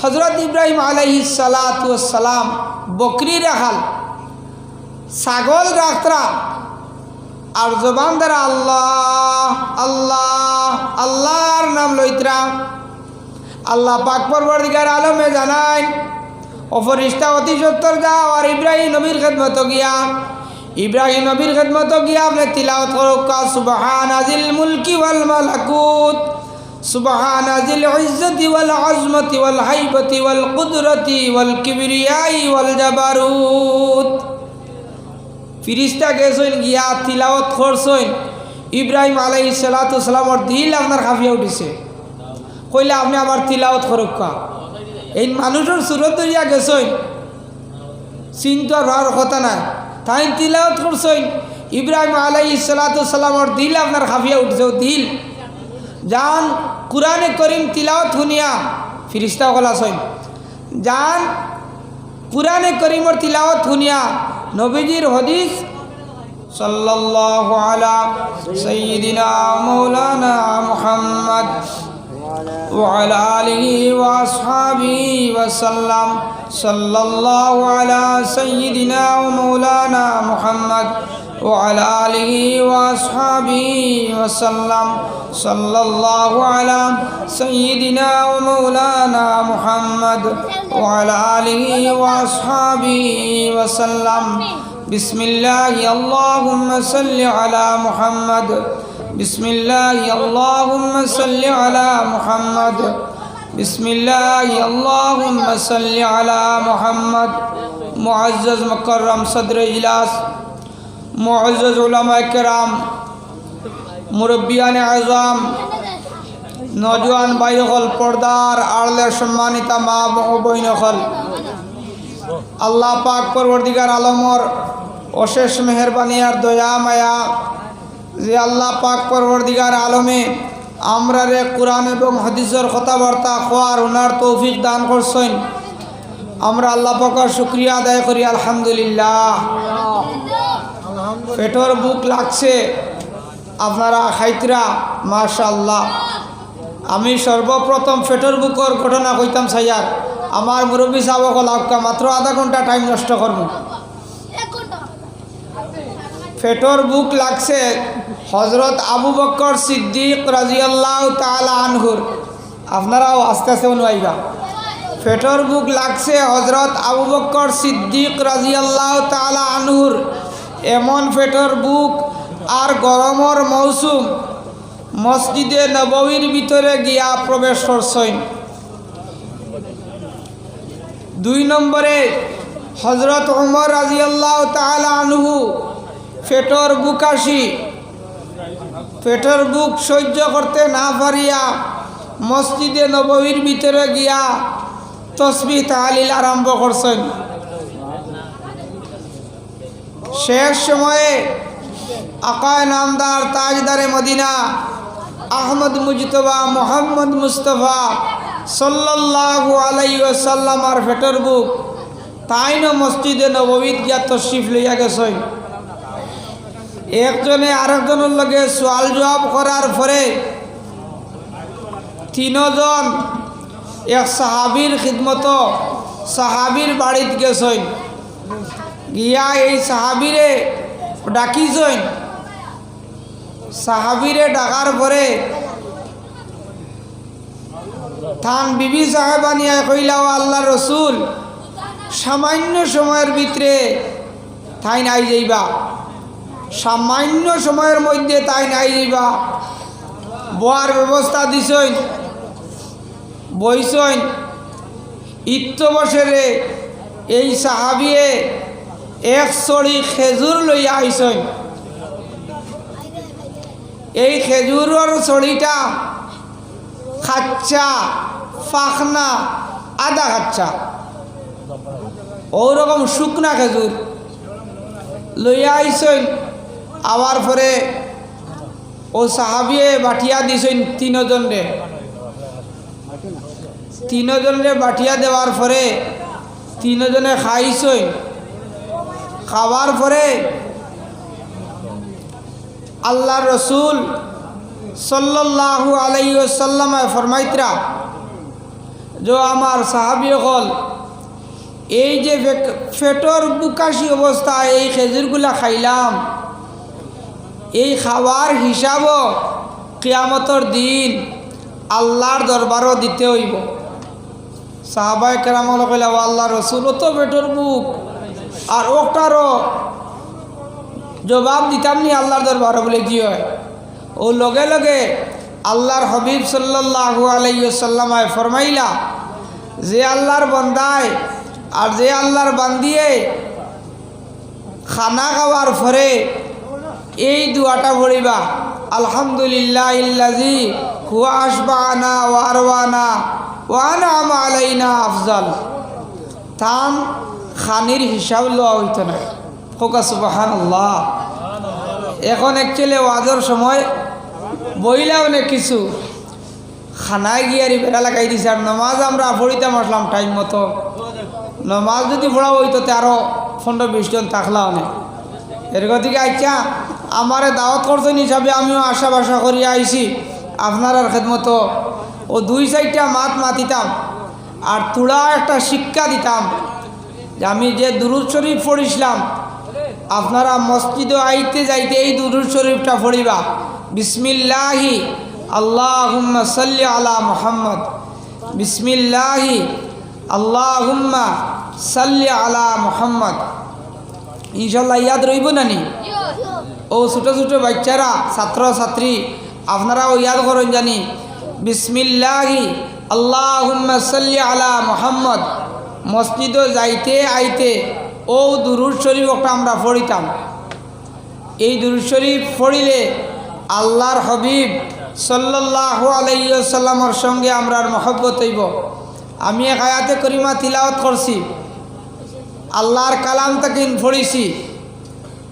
হজরত ইব্রাহিম আলাইহিস সালাতু ওয়াস সালাম বকরি রাখাল, ছাগল রাখতরা, আর জবান দ্বারা আল্লাহ আল্লাহ আল্লাহর নাম লইতরা। আল্লাহ পাক পরবর্তীকার আলমে জানায়, ও ফেরেশতা অতি সত্তর যাও আর ইব্রাহিম নবীর খেদমত গিয়া, ইব্রাহিম নবীর খেদমত গিয়া আপনি তিলাওয়াত করো সুবহানাজিল মুলকি ওয়াল মালাকুত, সুবহানাজিল ইজ্জতি ওয়াল আজমতি ওয়াল হাইবতি ওয়াল কুদরতি ওয়াল কিবরিয়াই ওয়াল জাবারুত। ফিরিস্তা গেছেন গিয়া তিলাওয়াত করছেন, ইব্রাহিম আলাইহিস সালাতু ওয়াস সালামর দিল আপনার কাঁপিয়া উঠিছে। কইলে আপনি আবার তিলাওয়াত করুক কা, এই মানুষের সুরত ধরিয়া গেছেন, চিন্তা হওয়ার কথা নাই, তাই তিলাওয়াত করছেন। ইব্রাহিম আলাইহিস সালাতু ওয়াস সালামর দিল আপনার কাঁপিয়া উঠছে। দিল যান কুরআনে করিম তিলাওয়াত শুনিয়া ফিরিস্তা গলাছেন, যান কুরআনে করিমর তিলাওয়াত শুনিয়া নবীজির হাদিস সাল্লাল্লাহু আলা সাইয়্যিদিনা মাওলানা মুহাম্মদ ওয়া আলা আলিহি ওয়া আসহাবিহি ওয়া সাল্লাম, সাল্লাল্লাহু আলা সাইয়্যিদিনা মাওলানা মুহাম্মদ ওয়া আলা আলিহি ওয়া আসহাবিহি ওয়া সাল্লাম, সাল্লাল্লাহু আলা সাইয়্যিদিনা মাওলানা মুহাম্মদ ওয়া আলা আলিহি ওয়া আসহাবিহি ওয়া সাল্লাম। বিসমিল্লাহি আল্লাহুম্মা সাল্লি আলা মুহাম্মদ, বিসমিল্লাহি আল্লাহুম্মা সাল্লি আলা মুহাম্মদ, বিসমিল্লাহি আল্লাহুম্মা সাল্লি আলা মুহাম্মদ। মুআজ্জাজ মুকাররম সদরে ইজলাস, মুআজ্জাজ উলামায়ে কেরাম, মুরব্বিয়ানে আযম, নওজোয়ান ভাইসকল, পর্দার আড়লে সম্মানিতা মা ও বইনসকল, আল্লাহ পাক পরবর্তীকার আলমর অশেষ মেহরবানি আর দয়া মায়া যে আল্লাহ পাক পরবর্তীকার আলমে আমরা রে কোরআন এবং হাদিসের কথাবার্তা খোয়ার ওনার তৌফিক দান করছেন। আমরা আল্লাহ পাকের শুকরিয়া আদায় করি আলহামদুলিল্লাহ। পেটর বুক লাগছে, আপনারা খাইতরা মাশাআল্লাহ। আমি সর্বপ্রথম পেটর বুকর ঘটনা কইতাম সাইয়ার, আমার মুরব্বী সাহেব লাভকা মাত্র আধা ঘন্টা টাইম নষ্ট করব। পেটর বুক লাগছে হজরত আবু বকর সিদ্দিক রাদিয়াল্লাহু তাআলা আনহুর, আপনারাও আস্তে আস্তে অনুয়াইবা। পেটর বুক লাগছে হজরত আবু বকর সিদ্দিক রাদিয়াল্লাহু তাআলা আনহুর। এমন পেটর বুক আর গরমর মৌসুম মসজিদে নববীর ভিতরে গিয়া প্রবেশ করছেন। 2 নম্বরে হজরত উমর রাদিয়াল্লাহু তাআলা আনহু পেটর বুক আসি, পেটর বুক সহ্য করতে না পারিয়া মসজিদে নববীর ভিতরে গিয়া তসবিহ তাহলিল আরম্ভ করছেন। শেষ সময়ে আকায়ে নামদার তাজদারে মদিনা আহমদ মুজতবা মোহাম্মদ মুস্তফা সাল্লাল্লাহু আলাইহি ওয়াসাল্লাম আর পেটর বুক তাইনো মসজিদে নববীত গিয়া তশরিফ লইয়া গেছেন। একজনে আরেকজনের লগে সওয়াল জবাব করার পরে 3 জন এক সাহাবীর খিদমত সাহাবীর বাড়িতে গেছেন। গিয়া এই সাহাবীরে ডাকিছেন। সাহাবীরে ডাকার পরে থান বিবি সাহেবানিয়া কইলাও আল্লাহ রসুল সামান্য সময়ের ভিতরে তাই নাই যাইবা, সামান্য সময়ের মধ্যে তাই নাই যাইবা। বোয়ার ব্যবস্থা দিছেন, বইছেন। ইত্য বছরে এই সাহাবিয়ে 1 ছড়ি খেজুর লইয়া আইছেন। এই খেজুরের ছড়িটা খাচ্চা ফাখনা আদা খাচ্চা ওরকম শুকনা খেজুর লইয়া আইছেন। আবার পরে ও সাহাবিয়ে বাটিয়া দিছেন 3 জনরে। 3 জনরে বাটিয়া দেওয়ার পরে 3 জনে খাইছেন। খাওয়ার পরে আল্লাহ রসুল সাল্লাল্লাহু আলাইহি ওয়াসাল্লাম ফরমাইতরা যে আমার সাহাবী হল এই যে পেটর বুকাশি অবস্থায় এই খেজুরগুলা খাইলাম, এই খাওয়ার হিসাবও কিয়ামতর দিন আল্লাহর দরবারও দিতে হইব। সাহাবায়ে কেরামল কইলা, ও আল্লাহ রসুল, ও তো পেটর বুক, আর ওটারও জবাব দিতাম নি আল্লাহর দরবারও, বলে জি হয়। ও লগে লগে আল্লাহর হবিব সাল্লাল্লাহু আলাইহি ওয়াসাল্লাম ফরমাইলা যে আল্লাহর বান্দায় আর যে আল্লাহর বান্দিয়ে খানা খাওয়ার পরে এই দুয়াটা পড়িবা, আলহামদুলিল্লাহিল্লাযী হুয়া আশবানা ওয়া আরওয়ানা ওয়া আনআমা আলাইনা আফজাল। তান খানির হিসাব লওয়া হইতো না। কোকা সুবহানাল্লাহ। এখন অ্যাকচুয়ালি ওয়াজের সময় বইলা অনেক কিছু খানায় গিয়ারি বেড়া লাগাই দিছে, আর নমাজ আমরা পড়িতাম আসলাম টাইম মতো। নমাজ যদি পড়া হইতো তে আরও 15-20 জন থাকলা অনেক। এর গতিকে আচ্ছা আমারে দাওয়াত করছেন হিসাবে আমিও আশা বাসা করিয়া আইছি আপনার আর খেদমত ও 2-4টা মাত মাতিতাম আর তুড়া একটা শিক্ষা দিতাম যে আমি যে দুরুদ শরীফ পড়িছিলাম আপনারা মসজিদে আইতে যাইতে এই দুরুদ শরীফটা পড়িবা, বিসমিল্লাহি আল্লাহুম্মা সাল্লি আলা মুহাম্মদ, বিসমিল্লাহি আল্লাহুম্মা সাল্লি আলা মুহাম্মদ। ইনশাল্লাহ ইয়াদ রইব না নি? ও ছোটো ছোটো বাচ্চারা ছাত্র ছাত্রী আপনারাও ইয়াদ করেন জানি, বিসমিল্লাহি আল্লাহুম্মা সাল্লি আলা মুহাম্মদ। মসজিদে যাইতে আইতে ও দুরুদ শরীফ একটা আমরা পড়িতাম। এই দুরুদ শরীফ পড়িলে আল্লাহর হবিব সাল্লাল্লাহু আলাইহি ওয়াসাল্লামের সঙ্গে আমরার মহব্বত হইব। আমি এক আয়াতে করিমা তিলাওয়াত করছি, আল্লাহর কালাম তাকে পড়িছি,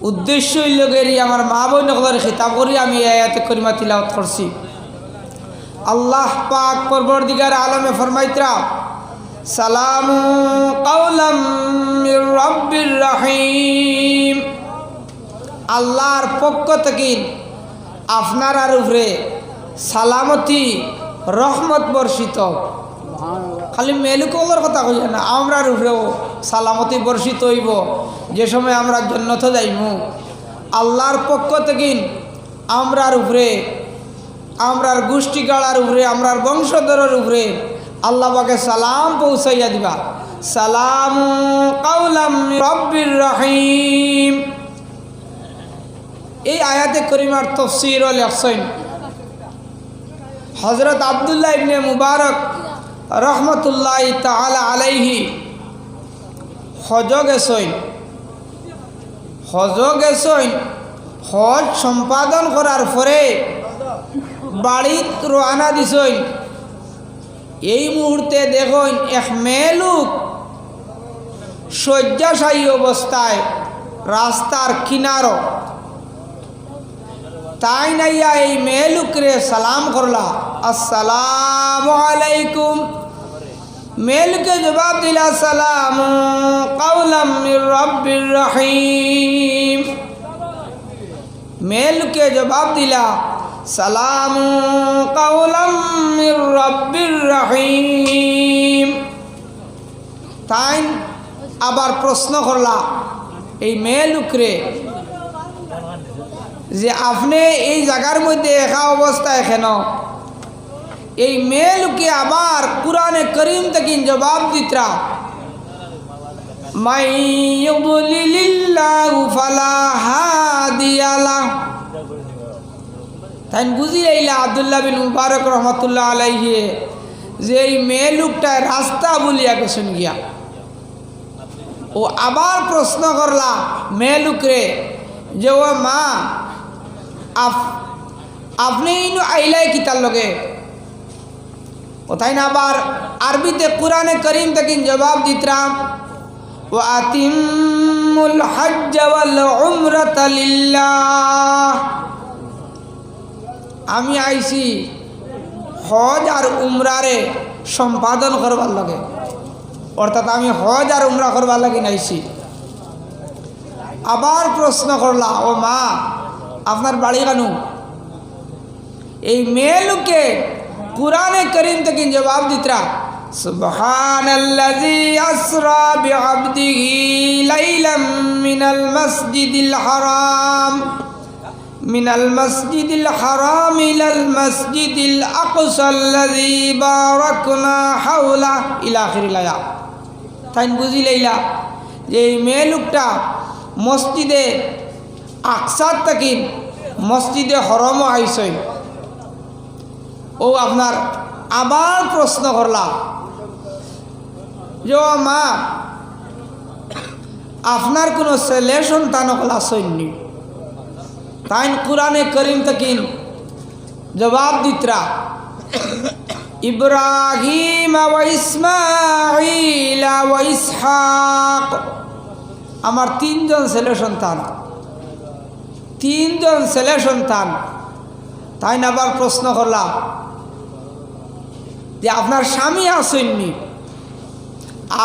উদ্দেশ্য হইল গেরি আমার মা বোন নকলের খিতাব করি আমি আয়াতে করিমা তিলাওয়াত করছি। আল্লাহ পাক পরবর্তীকার আলমে ফরমাইতরা, সালামু কাওলাম মির রাব্বির রহিম। আল্লাহর পক্ষ থেকে আপনার আর উপরে সালামতি রহমত বর্ষিত। খালি মেলুকলের কথা কইয়া না, আমরার উপরেও সালামতি বর্ষিত হইব যে সময় আমরা জান্নাতে যাইমু। আল্লাহর পক্ষ থেকে আমরার উপরে, আমরার গোষ্ঠীগাড়ার উপরে, আমরার বংশধরের উপরে আল্লাহ পাকে সালাম পৌঁছাইয়া দিবা। সালামু কাওলাম মির রাব্বির রহিম। এই আয়াতে করিমার তাফসীর লেখছেন হযরত আব্দুল্লাহ ইবনে মুবারক রহমতুল্লাহ তাআলা আলাইহি। হজ গেছেন, হজ সম্পাদন করার পরে বাড়িত রওনা দিছেন। এই মুহূর্তে দেখুন এক মেয়ে লোক শয্যাশায়ী অবস্থায় রাস্তার কিনারো, তাই নাইয়া এই মেয়ে লোকরে সালাম করলা, আসসালামু আলাইকুম। মেলকে জবাব দিলা, সালামু কাওলাম মির রাব্বির রহিম। মেলকে জবাব দিলা, সালামু কাওলাম মির রাব্বির রহিম। তাই আবার প্রশ্ন করলা এই মেয়ে লোকরে যে আপনি এই জায়গার মধ্যে একা অবস্থায় কেন? এই মেয়ে লোকে আবার কুরআনে করিম থেকে জবাব দিতরা, মাই ইউদ্লিলিল্লাহু ফালা হাদিয়া লাহ। তাই বুঝি আইলা আব্দুল্লাহ বিন মুবারক রহমতুল্লাহ আলাইহি যে এই মেয়ে লোকটা রাস্তা বলিয়া গেছেন গিয়া। ও আবার প্রশ্ন করলা মেয়ে লোকরে যে ও মা আপনি আইলাই কিতার লগে? কোথায় না আবার আরবিতে কুরআনে করিম থেকে জবাব দিতরাম, ওয়া আতিমুল হজ্জ ওয়াল উমরাতা লিল্লাহ। আমি আইছি হজ আর উমরারে সম্পাদন করবার লাগে, অর্থাৎ আমি হজ আর উমরা করবার লাগে নাইছি। আবার প্রশ্ন করলা, ও মা আপনার বাড়ি কেন? এই মেয়ে লোকে কুরআনে করিম থেকে জবাব দিতরা, সুবহানাল্লাযী আসরা বিআবদিহি লাইলাম মিনাল মাসজিদিল হারাম ইলাল মাসজিদিল আকসাল্লাযী বারাকনা হাওলা ইলা আখিরিল আয়াত। তাই বুঝিলাইলা যে এই মেয়ে লোকটা মসজিদে আকসার থাকি মসজিদে হরমও আইসই। ও আপনার আবার প্রশ্ন করলাম যে ও মা, আপনার কোনো ছেলে সন্তান হল আসেননি? তাই কুরআনে করিম থাকি জবাব দিতরা, ইব্রাহিম ওয়া ইসমাঈল ওয়া ইসহাক, আমার তিনজন ছেলে সন্তান, তিনজন ছেলে সন্তান। তাই না আবার প্রশ্ন করলাম যে আপনার স্বামী আসেননি?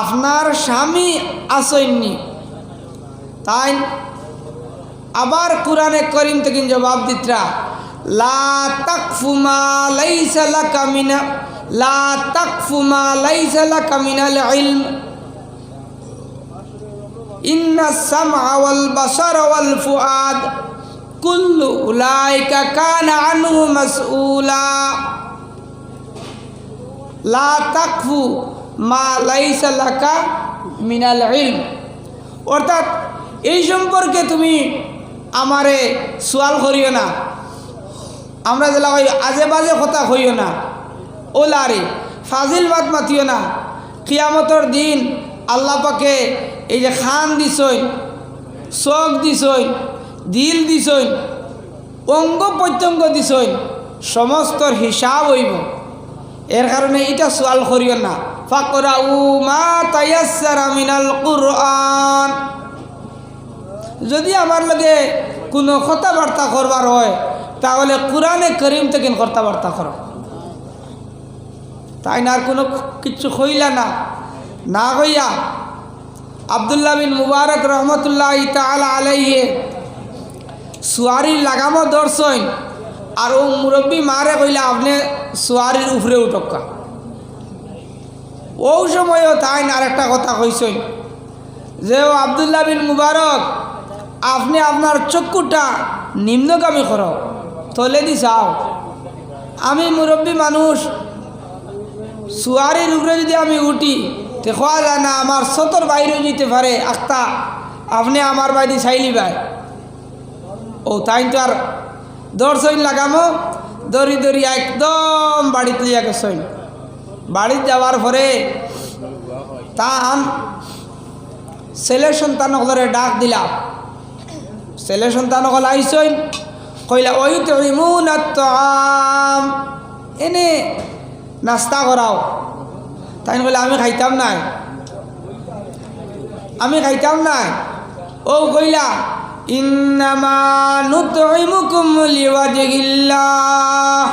আপনার স্বামী আসেননি? তাই আবার কুরআনে করিম থেকে জবাব দিতরা, লা তাকফু মা লাইসা লাকা মিনা লা তাকফু মা লাইসা লাকা মিনাল ইলম ইন্নাস সামআ ওয়াল বাসারা ওয়াল ফুআদ কুল্লু উলাইকা কানা আনহু মাসউলা। লা তাকফু মা লাইসা লাকা মিনাল ইলম, অর্থাৎ এই সম্পর্কে তুমি আমারে সোয়াল করিও না, আমরা যেলা কই আজে বাজে কথা কইও না, ওলারে ফাজিল বাদ মাতিও না। কিয়ামতর দিন আল্লাহ পাকে এই যে খান দিছই, চোখ দিছই, দিল দিছই, অঙ্গ প্রত্যঙ্গ দিছই, সমস্তর হিসাব হইব। এর কারণে এটা সোয়াল করিও না। ফাকরাউ মা তায়াসসারা মিনাল কুরআন, যদি আমার লগে কোনো কথাবার্তা করবার হয় তাহলে কুরআনে করিম থেকে কথাবার্তা করো। তাই না আর কোনো কিছু কইলা না, না কইয়া আব্দুল্লাহ বিন মুবারক রহমতুল্লাহ তাআলা আলাইহি সুয়ারির লাগামও ধরছইন, আর ও মুরব্বী মারে কইলা আপনি সুয়ারির উপরে উঠকা। ও সময়ও তাই না আর একটা কথা কইছইন যে ও আব্দুল্লাহ বিন মুবারক, আপনি আপনার চক্ষুটা নিম্নগামী করো, তলে দি চাও। আমি মুরব্বী মানুষ, সুয়ারির উপরে যদি আমি উঠি তো খোয়া যায় না, আমার সতর বাইরে যেতে পারে আখতা, আপনি আমার বাইরে চাইলি ভাই। ও তাই তো আর দর্শন লাগামো, দড়ি দড়ি একদম বাড়িতে লিয়া গেছইন। বাড়িতে যাওয়ার পরে তান ছেলে সন্তান হলরে ডাক দিলাম। ছেলে সন্তান হল আইসইন, কইলা ওই তো ইমুন আত্মাম, এনে নাস্তা করাও। তাই কইলা আমি খাইতাম নাই, আমি খাইতাম নাই। ও কইলা ইন্নামা নুতইমুকুম লিওয়াজহিল্লাহ,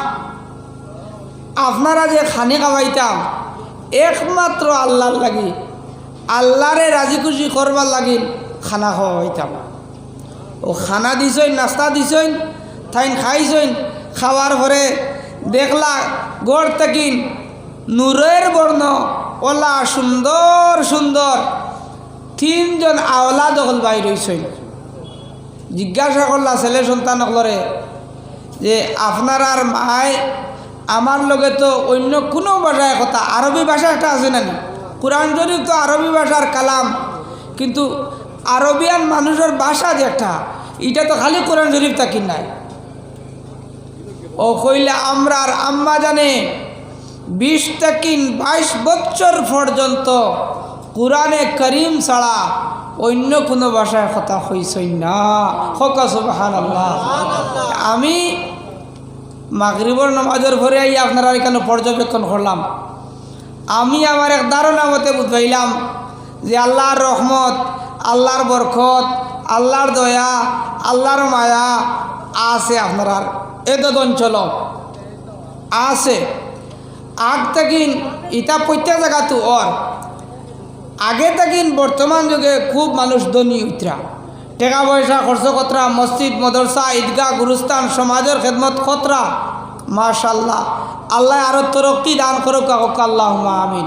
আপনারা যে খানি খাওয়াইতাম একমাত্র আল্লাহর লাগি, আল্লাহরে রাজি খুশি করবার লাগি খানা খাওয়াইতাম। ও খানা দিছইন, নাস্তা দিছইন, তাই খাইছইন। খাওয়ার পরে দেখলা গড় থাকিন নূরের বর্ণ ওলা সুন্দর সুন্দর তিনজন আওলা দখল বাইর হইছইন। জিজ্ঞাসা করলা ছেলে সন্তান হলরে যে আপনার আর মায় আমার লগে তো অন্য কোনো ভাষায় কথা, আরবি ভাষা একটা আছে না, কুরআন শরীফ তো আরবি ভাষার কালাম, কিন্তু আরবিয়ান মানুষের ভাষা যে একটা, এটা তো খালি কোরআন শরীফ থাকি নাই। ও কইলে আমরা আর আম্মা জানে 20 থেকে 22 বছর পর্যন্ত কুরআনে করিম ছাড়া অন্য কোনো ভাষায় কথা হইছই না। হকা সুবহানাল্লাহ। আমি মাগরিবের নামাজের পরে আপনারা এখানে পর্যবেক্ষণ করলাম। আমি আমার এক ধারণা মতে বুঝাইলাম যে আল্লাহর রহমত, আল্লাহর বরকত, আল্লাহর দয়া, আল্লাহর মায়া আছে আপনার এত অঞ্চল আছে। আগ থাকিন ইটা প্রত্যেক জায়গা তো ওর আগে থাকিন বর্তমান যুগে খুব মানুষ ধনী উতরা, টাকা পয়সা খরচ কতরা, মসজিদ মদরসা ঈদগাহ গুরুস্থান সমাজের খেদমত কতরা, মাশাল্লাহ আল্লাহ আরও তরক্কি দান করুক আল্লাহুম্মা আমিন।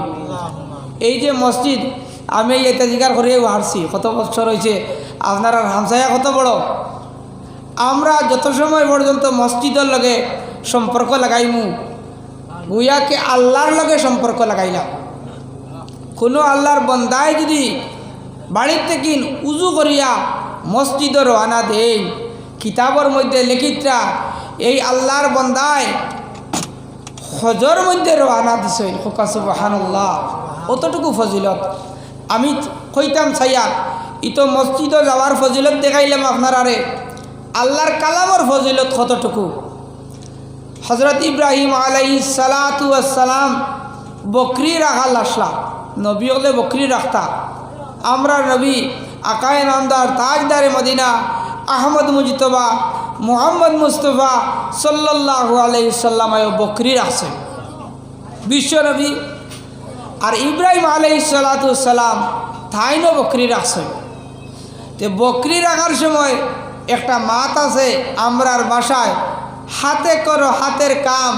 এই যে মসজিদ আমি এটা জিকার করিয়ে হারছি কত বছর হয়েছে, আপনার হামসায়া কত বড়। আমরা যত সময় পর্যন্ত মসজিদের লগে সম্পর্ক লাগাইমু গুয়াকে আল্লাহর লগে সম্পর্ক লাগাইলাম। কোনো আল্লাহর বন্দায় যদি বাড়ির থেকে উজু করিয়া মসজিদে রওনা দেই, কিতাবর মধ্যে লিখিতরা এই আল্লাহর বন্দায় হজর মধ্যে রওনা দিছে সুবহানাল্লাহ, অতটুকু ফজিলত। আমি কইতাম ছাইয়া ইতো মসজিদে যাওয়ার ফজিলত দেখাইলাম আপনারারে, আল্লাহর কালামর ফজিলত কতটুকু। হজরত ইব্রাহিম আলাইহিস সালাতু ওয়াস সালাম বকরি রাখাল আসলা, নবী হলে বকরি রাখতা। আমরা নবী আকায়ে নামদার তাজদারে মদিনা আহমদ মুজতবা মুহাম্মদ মুস্তফা সাল্লাল্লাহু আলাইহি সাল্লাম বকরি রাখছেন বিশ্ব নবী। আর ইব্রাহিম আলাইহিস সালাতু ওয়াস সালাম তাইনও বকরি রাখছেন। তো বকরি রাখার সময় একটা মাত আছে আমরার বাসায়, হাতে করো হাতের কাম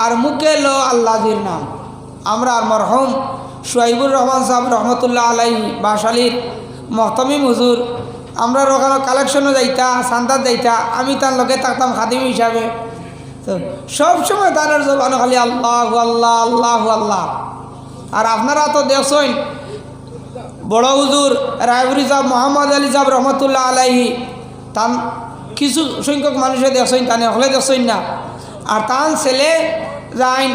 আর মুখে লো আল্লাহর নাম। আমরা আর মরহুম সুহাইবুর রহমান সাহেব রহমতুল্লাহ আলাইহি বাসালির মহতমিম হুজুর, আমরা ওখানে কালেকশনও যাইতা, সান্দাত যাইতা, আমি তার লগে থাকতাম খাদিম হিসাবে। তো সবসময় তার জবানো খালি আল্লাহ আল্লাহ আল্লাহ আল্লাহ। আর আপনারা তো দেখছেন বড় হুজুর রায়পুরি সাহেব মোহাম্মদ আলী সাহেব রহমতুল্লাহ আলাইহি, তান কিছু সংখ্যক মানুষে দেখছেন, তানে হলে দেখছেন না। আর তান ছেলে যাইন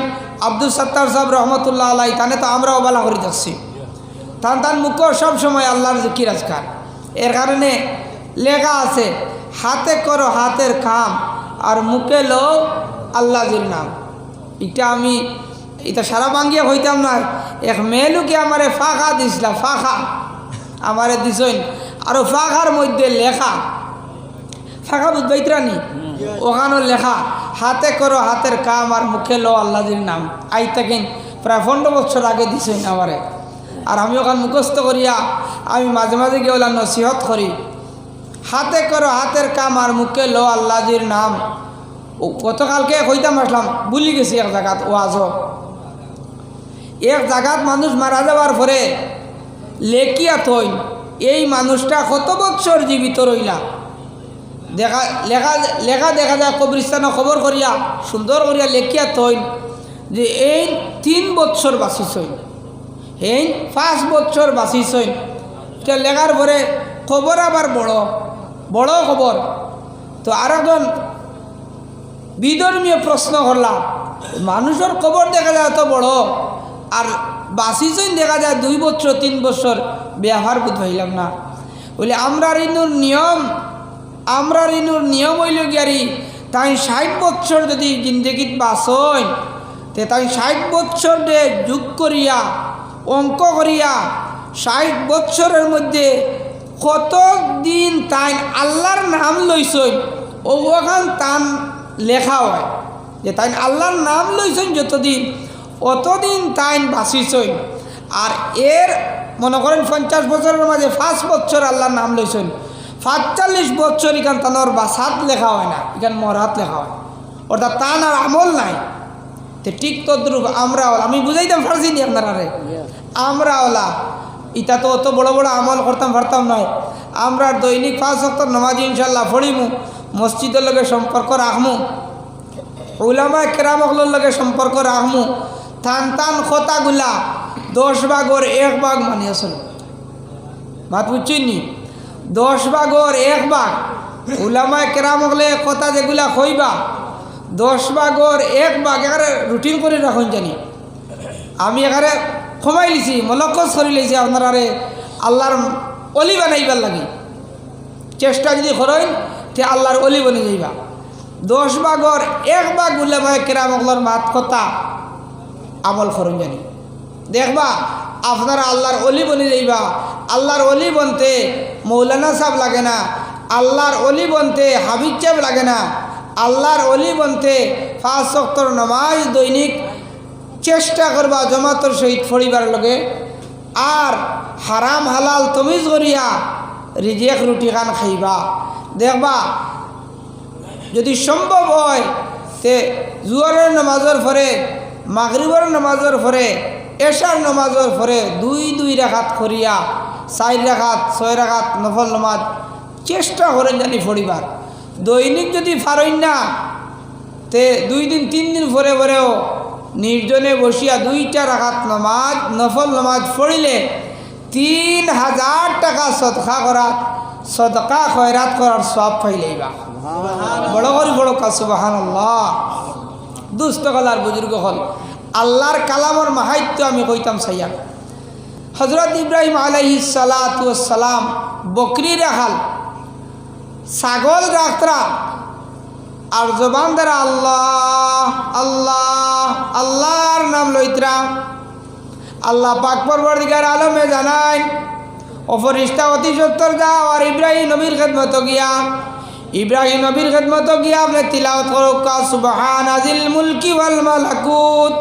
আব্দুল সত্তার সাহেব রহমতুল্লাহ আলাই, তানে তো আমরাও বালা করে দেখছি। তান মুখ সবসময় আল্লাহর জিকির আজকার। এর কারণে লেখা আছে হাতে করো হাতের কাম আর মুখে লো আল্লাহর নাম। এটা আমি এটা সারা বাঙ্গিয়া হইতাম না, এক মেলুকে আমারে ফাঁকা দিছিলাম, ফাঁকা আমারে দিছেন। আর ফাঁকার মধ্যে লেখা, ফাঁকা বুঝবাইতরানি, ওখানেও লেখা হাতে করো হাতের কাম আর মুখে লো আল্লাহর নাম। আই থাকেন প্রায় 15 বছর আগে দিছেন আমারে। আর আমি ওখানে মুখস্থ করিয়া আমি মাঝে মাঝে গিয়ে ওলা নসিহত করি, হাতে করো হাতের কাম আর মুখে লো আল্লাহর নাম। ও গতকালকে কইতাম আসলাম, ভুলি গেছি এক জায়গাত ওয়াজ। এক জায়গাত মানুষ মারা যাওয়ার পরে লেখিয়া থইন এই মানুষটা কত বছর জীবিত রইলা, দেখা লেখা লেখা দেখা যায় কবরস্থানে খবর করিয়া সুন্দর করিয়া লেখিয়া থইন যে এই 3 বছর বাঁচিছইন, এই 5 বছর বাঁচিছইন। এটা লেখার পরে খবর আবার বড় বড় খবর। তো আর একজন বিধর্মীয় প্রশ্ন করলাম, মানুষের খবর দেখা যায় এত বড় আর বাঁচিছইন দেখা যায় 2 বছর 3 বছর, ব্যবহার বুঝাইলাম না। বলে আমরা ঋণুর নিয়ম হইল গিয়ারি তাই 60 বছর যদি জিন্দগিত বাঁচন তে তাই 60 বছর দে যোগ করিয়া অঙ্ক করিয়া 60 বছরের মধ্যে কত দিন তাই আল্লাহর নাম লইছইন ওখান তান লেখা হয় যে তাই আল্লাহর নাম লইছইন যতদিন অতদিন তাই বাঁচিছইন। আর এর মনে করেন 50 বছরের মাঝে 5 বছর আল্লাহর নাম লইছইন, 45 বছর এখান তানোর বাসাত লেখা হয় না, এখান মরাত লেখা হয়, অর্থাৎ তান আর আমল নাই। তো ঠিক তদ্রুপ আমরা আমি বুঝাইতাম পারছি নি আপনারা, আমরা ওলা ইটা তো অত বড় বড় আমল করতাম পারতাম নয়। আমরা দৈনিক 5 ওয়াক্ত নামাজ ইনশাল্লাহ পড়িমু, মসজিদের লগে সম্পর্ক রাখমু, উলামা কেরামগুলোর লগে সম্পর্ক রাখমু। টান কথাগুলা 10 ভাগের 1 ভাগ মানি আসল মাত বুঝছেননি, 10 ভাগের 1 ভাগ উলামা কেরামগুলো কথা যেগুলা কইবা 10 ভাগের 1 ভাগ এখানে রুটিন করে রাখুন জানি। আমি এখানে কমাই লিছি, মলকজ করে লিছি আপনারা আল্লাহর অলি বানাইবার লাগে চেষ্টা যদি করেন তে আল্লাহর অলি বনে যাইবা। 10 ভাগের 1 ভাগ উলামা কেরামগুলোর মাত কথা আমল করুন জানি, দেখবা আপনারা আল্লাহর অলি বনে যাইবা। আল্লাহর অলি বনতে মৌলানা সাহেব লাগে না, আল্লাহর অলি বনতে হাবিব সাহেব লাগে না, আল্লাহর অলি বনতে 5 ওয়াক্ত নামাজ দৈনিক চেষ্টা করবা জমাতর সহিত পরিবার লগে। আর হারাম হালাল তমিজ করিয়া রিজিক রুটি খান খাইবা। দেখবা যদি সম্ভব হয় তে জুয়ারের নামাজের পরে মাগরিবের নামাজের পরে এশার নামাজের পরে দুই দুই রাকাত করিয়া 4 রাকাত 6 রাকাত নফল নামাজ চেষ্টা করেন জানি পড়িবার। দৈনিক যদি পারেন না তে 2 দিন 3 দিন পরে পরেও নির্জনে বসিয়া 2টা রাকাত নামাজ নফল নামাজ পড়িলে 3000 টাকা সদকা খয়রাত করার সব পাইলেইবা। বড় করে বড় কা সুবহানাল্লাহ। দুস্থ কলার বুজুর্গ হল আল্লাহর কালামর মাহাত্ম্য আমি কইতাম সাইয়া। হযরত ইব্রাহিম আলাইহিস সালাতু ওয়াস সালাম বকরি রাখাল, ছাগল রাখতরা আর জবান দ্বারা আল্লাহ আল্লাহ আল্লাহর নাম লইতরা। আল্লাহ পাক পরবর্তীকার আলমে জানায় ও ফেরেশতা অতি সত্তর যাও আর ইব্রাহিম নবীর খেদমত গিয়া আপনি তিলাওয়াত করো কা সুবহানাজিল মুলকি ওয়াল মালাকুত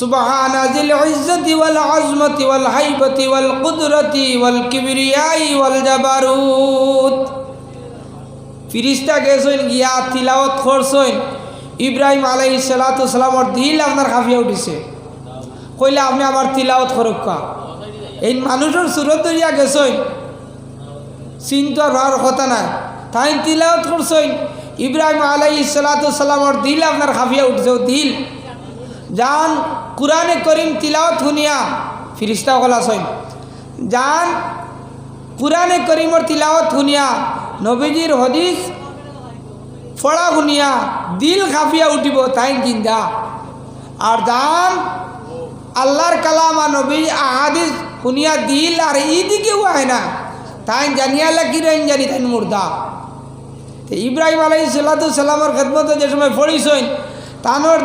সুবহানাজিল ইজ্জতি ওয়াল আজমতি ওয়াল হাইবতি ওয়াল কুদরতি ওয়াল কিবরিয়াই ওয়াল জাবারুত। ফিরিস্তা গেছেন গিয়া তিলাওয়াত করছেন, ইব্রাহিম আলাইহিস সালাতু ওয়াস সালামর দিল আপনার কাঁপিয়া উঠিছে। কইলে আপনি আবার তিলাওয়াত করুক কা। এই মানুষের সুরত ধরিয়া গেছেন, চিন্তা হওয়ার কথা নাই, তাই তিলাওয়াত করছেন। ইব্রাহিম আলাইহিস সালাতু ওয়াস সালামর দিল আপনার কাঁপিয়া উঠছে। দিল যান কুরআনে করিম তিলাওয়াত শুনিয়া ফিরিস্তা গলাছেন, যান কুরআনে করিমর তিলাওয়াত শুনিয়া নবীজির হদিস পড়া শুনিয়া দিল কাঁপিয়া উঠিব, তাই জিন্দা। আর যান আল্লাহর কালাম আর নবী আহাদিস শুনিয়া দিল আর দিকেও আয় না, তাই জানিয়া লাগি রইন জানি তাই মুর্দা। ইব্রাহিম আলাইহিস সালাতু ওয়াস সালামের খেদমতে যে সময় পড়িছেন তানোর